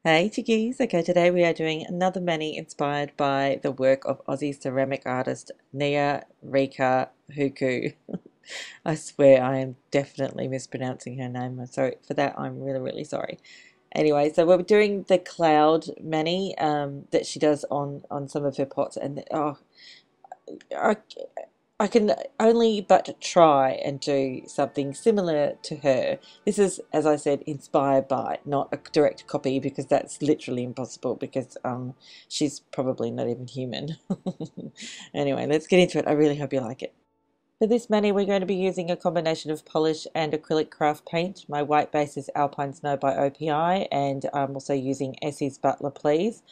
Hey chickies! Okay, today we are doing another mani inspired by the work of Aussie ceramic artist Nia Rika Huku. I swear I am definitely mispronouncing her name. So for that, I'm really sorry. Anyway, so we're doing the cloud mani that she does on some of her pots, and oh, I, I can only but try and do something similar to her. This is, as I said, inspired by, not a direct copy, because that's literally impossible, because she's probably not even human. Anyway, let's get into it. I really hope you like it. For this mani, we're going to be using a combination of polish and acrylic craft paint. My white base is Alpine Snow by OPI, and I'm also using Essie's Butler Please.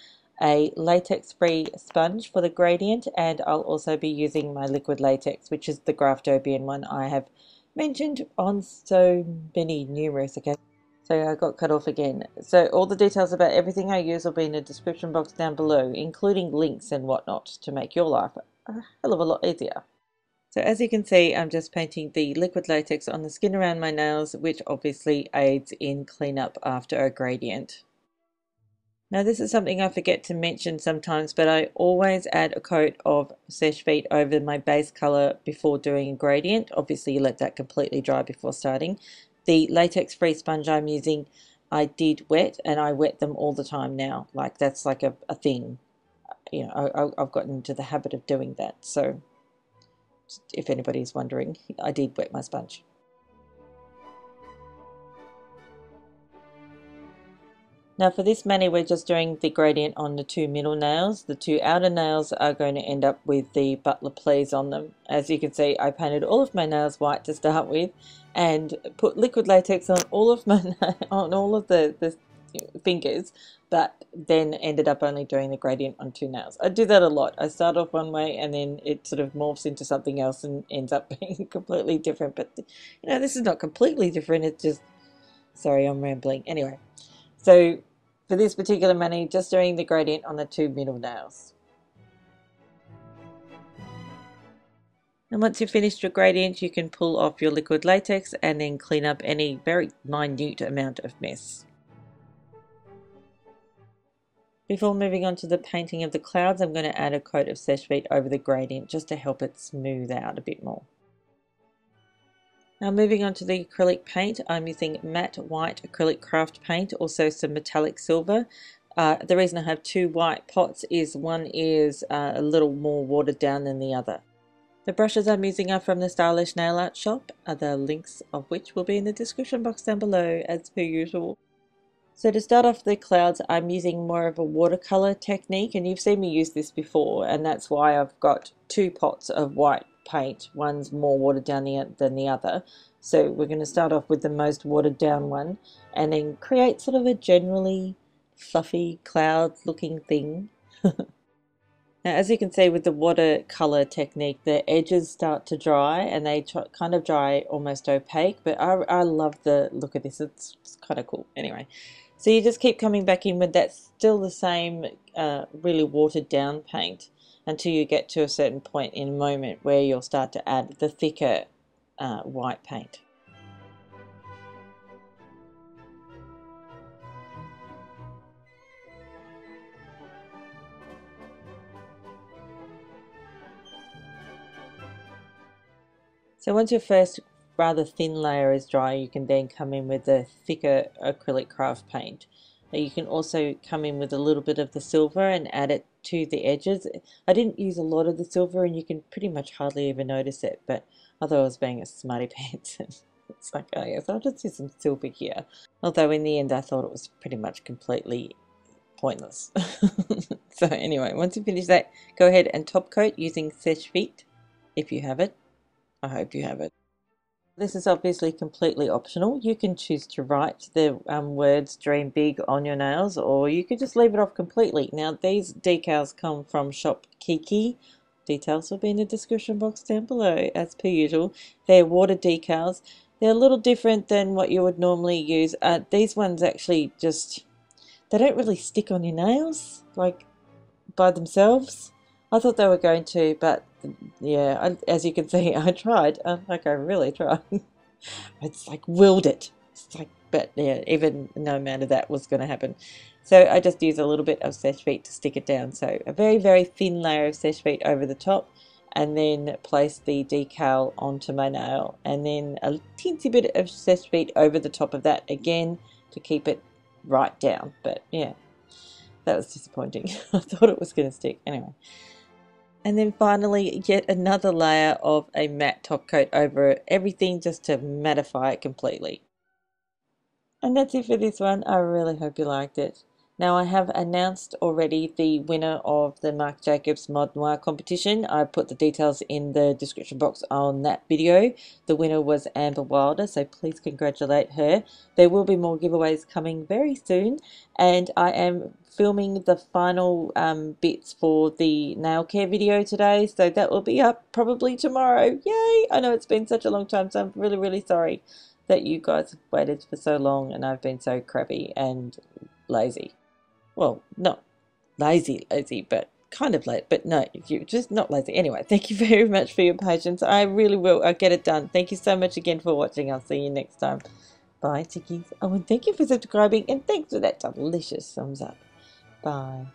A latex-free sponge for the gradient, and I'll also be using my liquid latex, which is the Graftobian one I have mentioned on so many numerous occasions. So I got cut off again. So all the details about everything I use will be in the description box down below, including links and whatnot to make your life a hell of a lot easier. So as you can see, I'm just painting the liquid latex on the skin around my nails, which obviously aids in cleanup after a gradient. Now this is something I forget to mention sometimes, but I always add a coat of Seche Vite over my base color before doing a gradient. Obviously you let that completely dry before starting. The latex free sponge I'm using, I did wet, and I wet them all the time now. Like that's like a thing. You know, I've gotten into the habit of doing that. So if anybody's wondering, I did wet my sponge. Now for this mani, we're just doing the gradient on the two middle nails. The two outer nails are going to end up with the Butler Please on them. As you can see, I painted all of my nails white to start with and put liquid latex on all of my on all of the fingers, but then ended up only doing the gradient on two nails. I do that a lot. I start off one way and then it sort of morphs into something else and ends up being completely different. But you know, this is not completely different. It's just, sorry, I'm rambling. Anyway, so for this particular mani, just doing the gradient on the two middle nails. And once you've finished your gradient, you can pull off your liquid latex and then clean up any very minute amount of mess. Before moving on to the painting of the clouds, I'm going to add a coat of Seche Vite over the gradient just to help it smooth out a bit more. Now moving on to the acrylic paint, I'm using matte white acrylic craft paint, also some metallic silver. The reason I have two white pots is one is a little more watered down than the other. The brushes I'm using are from the Stylish Nail Art shop, the links of which will be in the description box down below as per usual. So to start off the clouds, I'm using more of a watercolor technique, and you've seen me use this before, and that's why I've got two pots of white paint. One's more watered down than the other. So we're going to start off with the most watered down one and then create sort of a generally fluffy cloud looking thing. Now as you can see with the watercolor technique, the edges start to dry and they kind of dry almost opaque, but I love the look of this. It's kind of cool. Anyway, so you just keep coming back in with that still the same really watered down paint until you get to a certain point in a moment where you'll start to add the thicker white paint. So once your first rather thin layer is dry, you can then come in with the thicker acrylic craft paint. You can also come in with a little bit of the silver and add it to the edges. I didn't use a lot of the silver and you can pretty much hardly even notice it, but I thought I was being a smarty pants. It's like, oh yes, I'll just use some silver here. Although in the end I thought it was pretty much completely pointless. So anyway, once you finish that, go ahead and top coat using Seche Vite if you have it. I hope you have it. This is obviously completely optional. You can choose to write the words "Dream Big" on your nails, or you could just leave it off completely. Now these decals come from ShopKeeki. Details will be in the description box down below as per usual. They're water decals. They're a little different than what you would normally use. These ones actually just, they don't really stick on your nails like by themselves. I thought they were going to, but yeah, as you can see, I tried. Like I really tried. It's like willed it. It's like, but yeah, even no amount of that was going to happen. So I just use a little bit of Seche Vite to stick it down. So a very, very thin layer of Seche Vite over the top, and then place the decal onto my nail, and then a teensy bit of Seche Vite over the top of that again to keep it right down. But yeah, that was disappointing. I thought it was going to stick. Anyway. And then finally, yet another layer of a matte top coat over everything just to mattify it completely. And that's it for this one. I really hope you liked it. Now, I have announced already the winner of the Marc Jacobs Mod Noir competition. I put the details in the description box on that video. The winner was Amber Wilder, so please congratulate her. There will be more giveaways coming very soon, and I am filming the final bits for the nail care video today, so that will be up probably tomorrow. Yay! I know it's been such a long time, so I'm really, really sorry that you guys have waited for so long and I've been so crappy and lazy. Well, not lazy, but kind of late. But no, you're just not lazy. Anyway, thank you very much for your patience. I really will. I'll get it done. Thank you so much again for watching. I'll see you next time. Bye, chickies. Oh, and thank you for subscribing, and thanks for that delicious thumbs up. Bye.